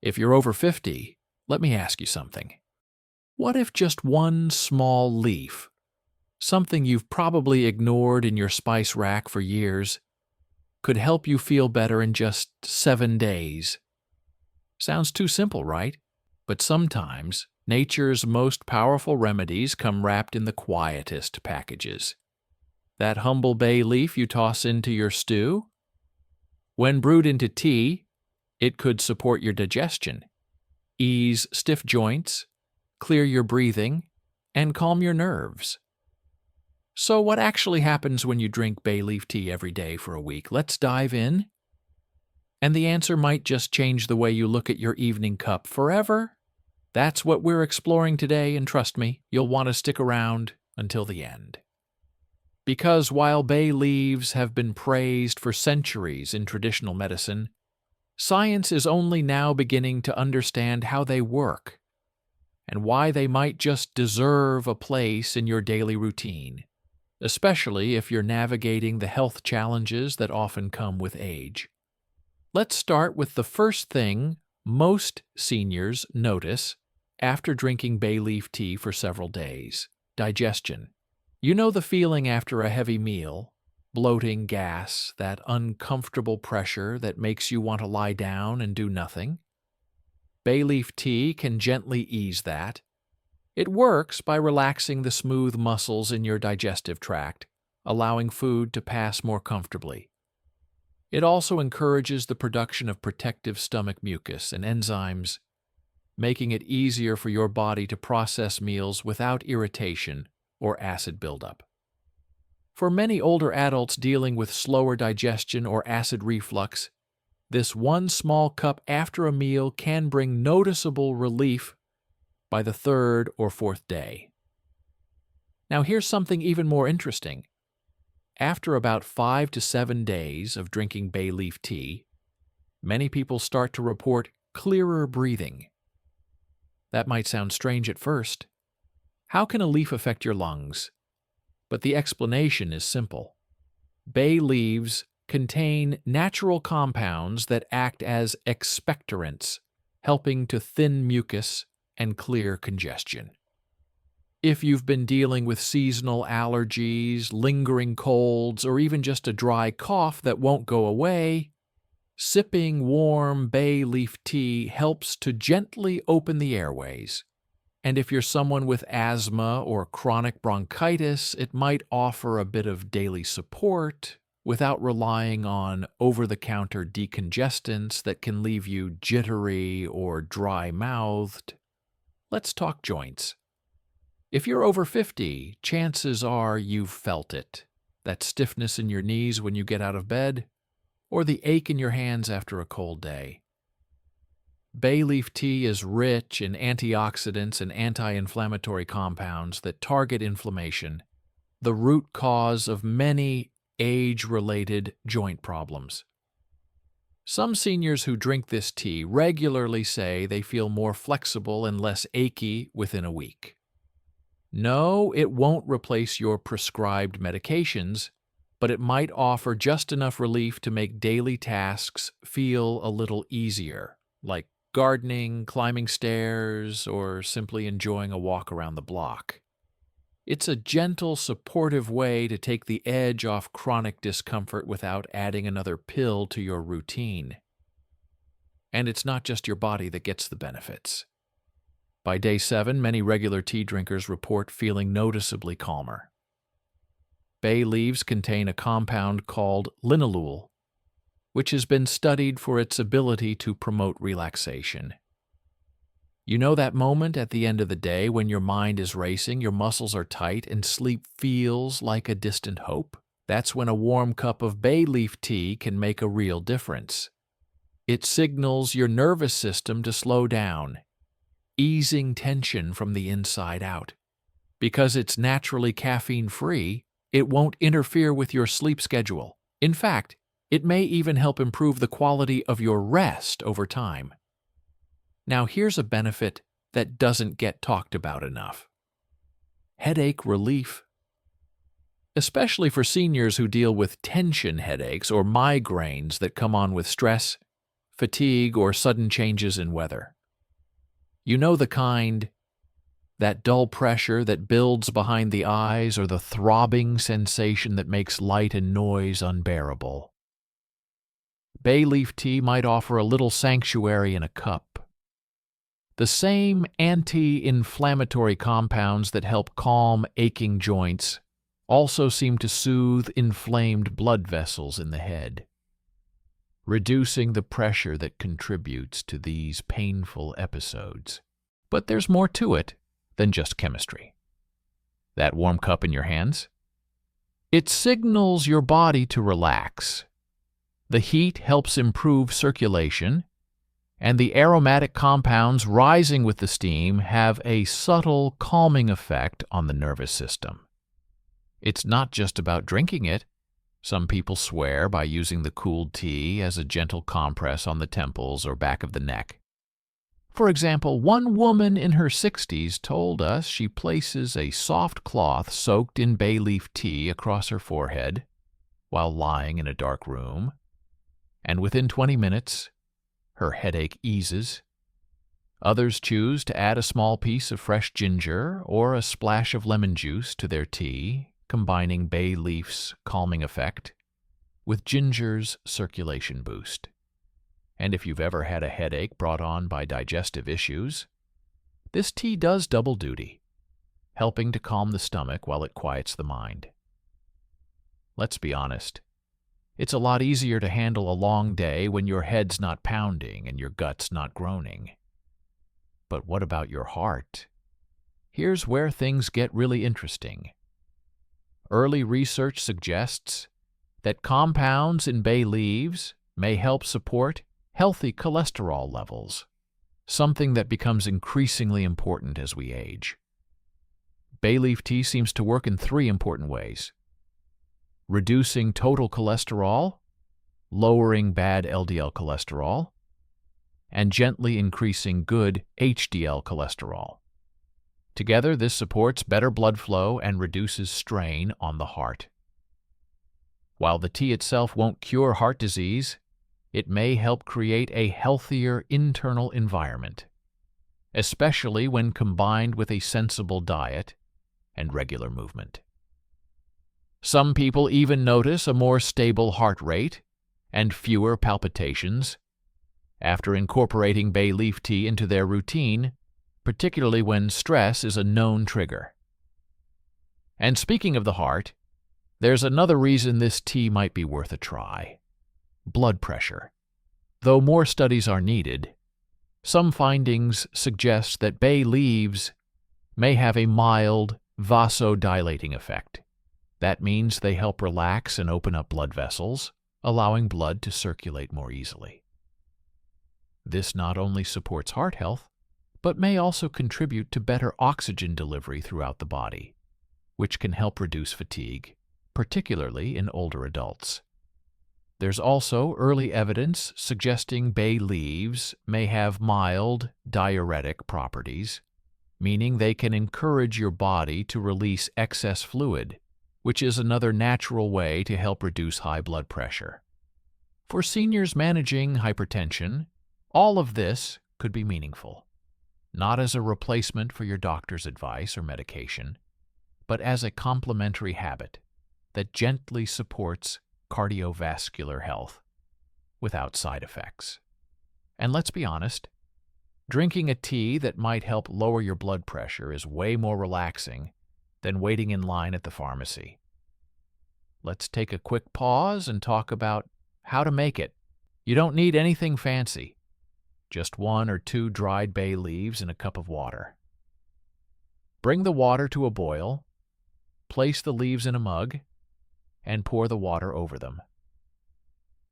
If you're over 50, let me ask you something. What if just one small leaf, something you've probably ignored in your spice rack for years, could help you feel better in just 7 days? Sounds too simple, right? But sometimes, nature's most powerful remedies come wrapped in the quietest packages. That humble bay leaf you toss into your stew? When brewed into tea, it could support your digestion, ease stiff joints, clear your breathing, and calm your nerves. So what actually happens when you drink bay leaf tea every day for a week? Let's dive in. And the answer might just change the way you look at your evening cup forever. That's what we're exploring today, and trust me, you'll want to stick around until the end. Because while bay leaves have been praised for centuries in traditional medicine, science is only now beginning to understand how they work and why they might just deserve a place in your daily routine, especially if you're navigating the health challenges that often come with age. Let's start with the first thing most seniors notice after drinking bay leaf tea for several days: digestion. You know the feeling after a heavy meal, bloating, gas, that uncomfortable pressure that makes you want to lie down and do nothing? Bay leaf tea can gently ease that. It works by relaxing the smooth muscles in your digestive tract, allowing food to pass more comfortably. It also encourages the production of protective stomach mucus and enzymes, making it easier for your body to process meals without irritation or acid buildup. For many older adults dealing with slower digestion or acid reflux, this one small cup after a meal can bring noticeable relief by the 3rd or 4th day. Now here's something even more interesting. After about 5 to 7 days of drinking bay leaf tea, many people start to report clearer breathing. That might sound strange at first. How can a leaf affect your lungs? But the explanation is simple. Bay leaves contain natural compounds that act as expectorants, helping to thin mucus and clear congestion. If you've been dealing with seasonal allergies, lingering colds, or even just a dry cough that won't go away, sipping warm bay leaf tea helps to gently open the airways. And if you're someone with asthma or chronic bronchitis, it might offer a bit of daily support without relying on over-the-counter decongestants that can leave you jittery or dry-mouthed. Let's talk joints. If you're over 50, chances are you've felt it. That stiffness in your knees when you get out of bed, or the ache in your hands after a cold day. Bay leaf tea is rich in antioxidants and anti-inflammatory compounds that target inflammation, the root cause of many age-related joint problems. Some seniors who drink this tea regularly say they feel more flexible and less achy within a week. No, it won't replace your prescribed medications, but it might offer just enough relief to make daily tasks feel a little easier, like gardening, climbing stairs, or simply enjoying a walk around the block. It's a gentle, supportive way to take the edge off chronic discomfort without adding another pill to your routine. And it's not just your body that gets the benefits. By day 7, many regular tea drinkers report feeling noticeably calmer. Bay leaves contain a compound called linalool, which has been studied for its ability to promote relaxation. You know that moment at the end of the day when your mind is racing, your muscles are tight, and sleep feels like a distant hope? That's when a warm cup of bay leaf tea can make a real difference. It signals your nervous system to slow down, easing tension from the inside out. Because it's naturally caffeine-free, it won't interfere with your sleep schedule. In fact, it may even help improve the quality of your rest over time. Now here's a benefit that doesn't get talked about enough: headache relief. Especially for seniors who deal with tension headaches or migraines that come on with stress, fatigue, or sudden changes in weather. You know the kind, that dull pressure that builds behind the eyes or the throbbing sensation that makes light and noise unbearable. Bay leaf tea might offer a little sanctuary in a cup. The same anti-inflammatory compounds that help calm aching joints also seem to soothe inflamed blood vessels in the head, reducing the pressure that contributes to these painful episodes. But there's more to it than just chemistry. That warm cup in your hands? It signals your body to relax. The heat helps improve circulation, and the aromatic compounds rising with the steam have a subtle calming effect on the nervous system. It's not just about drinking it. Some people swear by using the cooled tea as a gentle compress on the temples or back of the neck. For example, one woman in her 60s told us she places a soft cloth soaked in bay leaf tea across her forehead while lying in a dark room, and within 20 minutes, her headache eases. Others choose to add a small piece of fresh ginger or a splash of lemon juice to their tea, combining bay leaf's calming effect with ginger's circulation boost. And if you've ever had a headache brought on by digestive issues, this tea does double duty, helping to calm the stomach while it quiets the mind. Let's be honest. It's a lot easier to handle a long day when your head's not pounding and your gut's not groaning. But what about your heart? Here's where things get really interesting. Early research suggests that compounds in bay leaves may help support healthy cholesterol levels, something that becomes increasingly important as we age. Bay leaf tea seems to work in 3 important ways: reducing total cholesterol, lowering bad LDL cholesterol, and gently increasing good HDL cholesterol. Together, this supports better blood flow and reduces strain on the heart. While the tea itself won't cure heart disease, it may help create a healthier internal environment, especially when combined with a sensible diet and regular movement. Some people even notice a more stable heart rate and fewer palpitations after incorporating bay leaf tea into their routine, particularly when stress is a known trigger. And speaking of the heart, there's another reason this tea might be worth a try: blood pressure. Though more studies are needed, some findings suggest that bay leaves may have a mild vasodilating effect. That means they help relax and open up blood vessels, allowing blood to circulate more easily. This not only supports heart health, but may also contribute to better oxygen delivery throughout the body, which can help reduce fatigue, particularly in older adults. There's also early evidence suggesting bay leaves may have mild diuretic properties, meaning they can encourage your body to release excess fluid, which is another natural way to help reduce high blood pressure. For seniors managing hypertension, all of this could be meaningful, not as a replacement for your doctor's advice or medication, but as a complementary habit that gently supports cardiovascular health without side effects. And let's be honest, drinking a tea that might help lower your blood pressure is way more relaxing than waiting in line at the pharmacy. Let's take a quick pause and talk about how to make it. You don't need anything fancy, just 1 or 2 dried bay leaves in a cup of water. Bring the water to a boil, place the leaves in a mug, and pour the water over them.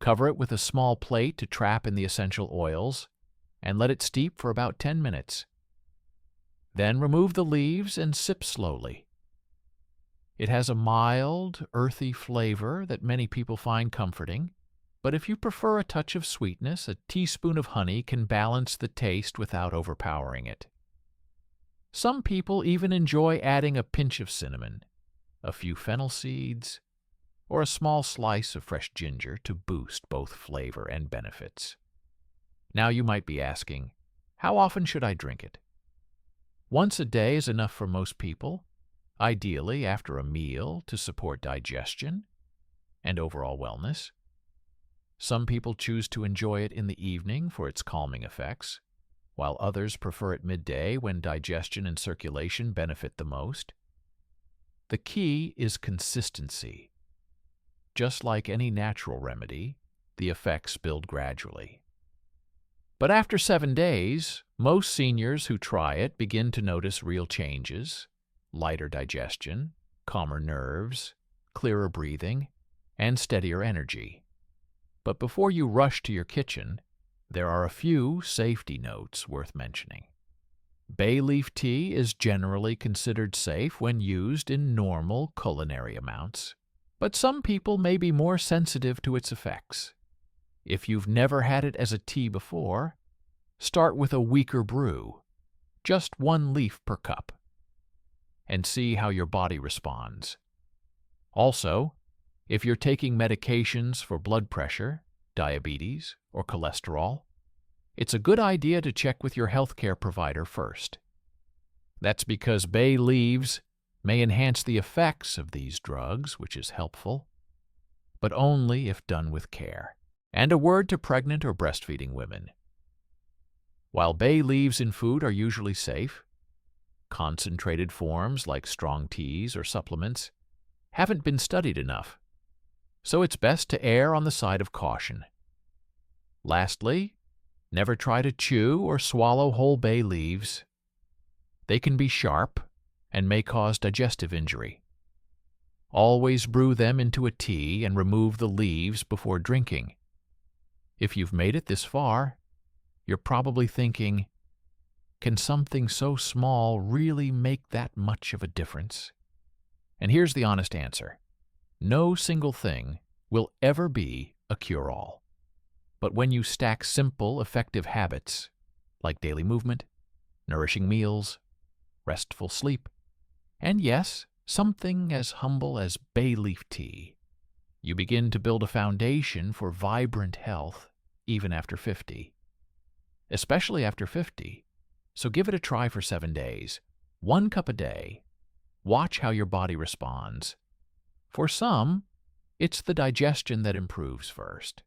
Cover it with a small plate to trap in the essential oils, and let it steep for about 10 minutes. Then remove the leaves and sip slowly. It has a mild, earthy flavor that many people find comforting, but if you prefer a touch of sweetness, a teaspoon of honey can balance the taste without overpowering it. Some people even enjoy adding a pinch of cinnamon, a few fennel seeds, or a small slice of fresh ginger to boost both flavor and benefits. Now you might be asking, how often should I drink it? Once a day is enough for most people, ideally after a meal to support digestion and overall wellness. Some people choose to enjoy it in the evening for its calming effects, while others prefer it midday when digestion and circulation benefit the most. The key is consistency. Just like any natural remedy, the effects build gradually. But after 7 days, most seniors who try it begin to notice real changes: lighter digestion, calmer nerves, clearer breathing, and steadier energy. But before you rush to your kitchen, there are a few safety notes worth mentioning. Bay leaf tea is generally considered safe when used in normal culinary amounts, but some people may be more sensitive to its effects. If you've never had it as a tea before, start with a weaker brew, just 1 leaf per cup, and see how your body responds. Also, if you're taking medications for blood pressure, diabetes, or cholesterol, it's a good idea to check with your healthcare provider first. That's because bay leaves may enhance the effects of these drugs, which is helpful, but only if done with care. And a word to pregnant or breastfeeding women. While bay leaves in food are usually safe, concentrated forms like strong teas or supplements haven't been studied enough, so it's best to err on the side of caution. Lastly, never try to chew or swallow whole bay leaves. They can be sharp and may cause digestive injury. Always brew them into a tea and remove the leaves before drinking. If you've made it this far, you're probably thinking, can something so small really make that much of a difference? And here's the honest answer. No single thing will ever be a cure-all. But when you stack simple, effective habits, like daily movement, nourishing meals, restful sleep, and yes, something as humble as bay leaf tea, you begin to build a foundation for vibrant health even after 50. Especially after 50, so give it a try for 7 days, 1 cup a day. Watch how your body responds. For some, it's the digestion that improves first.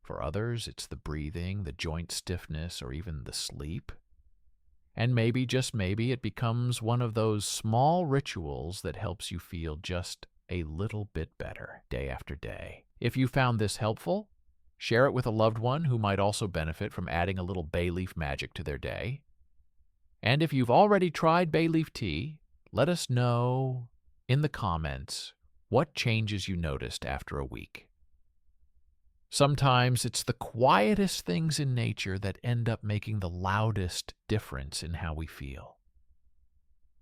For others, it's the breathing, the joint stiffness, or even the sleep. And maybe, just maybe, it becomes one of those small rituals that helps you feel just a little bit better day after day. If you found this helpful, share it with a loved one who might also benefit from adding a little bay leaf magic to their day. And if you've already tried bay leaf tea, let us know in the comments what changes you noticed after a week. Sometimes it's the quietest things in nature that end up making the loudest difference in how we feel.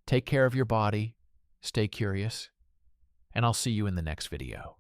Take care of your body, stay curious, and I'll see you in the next video.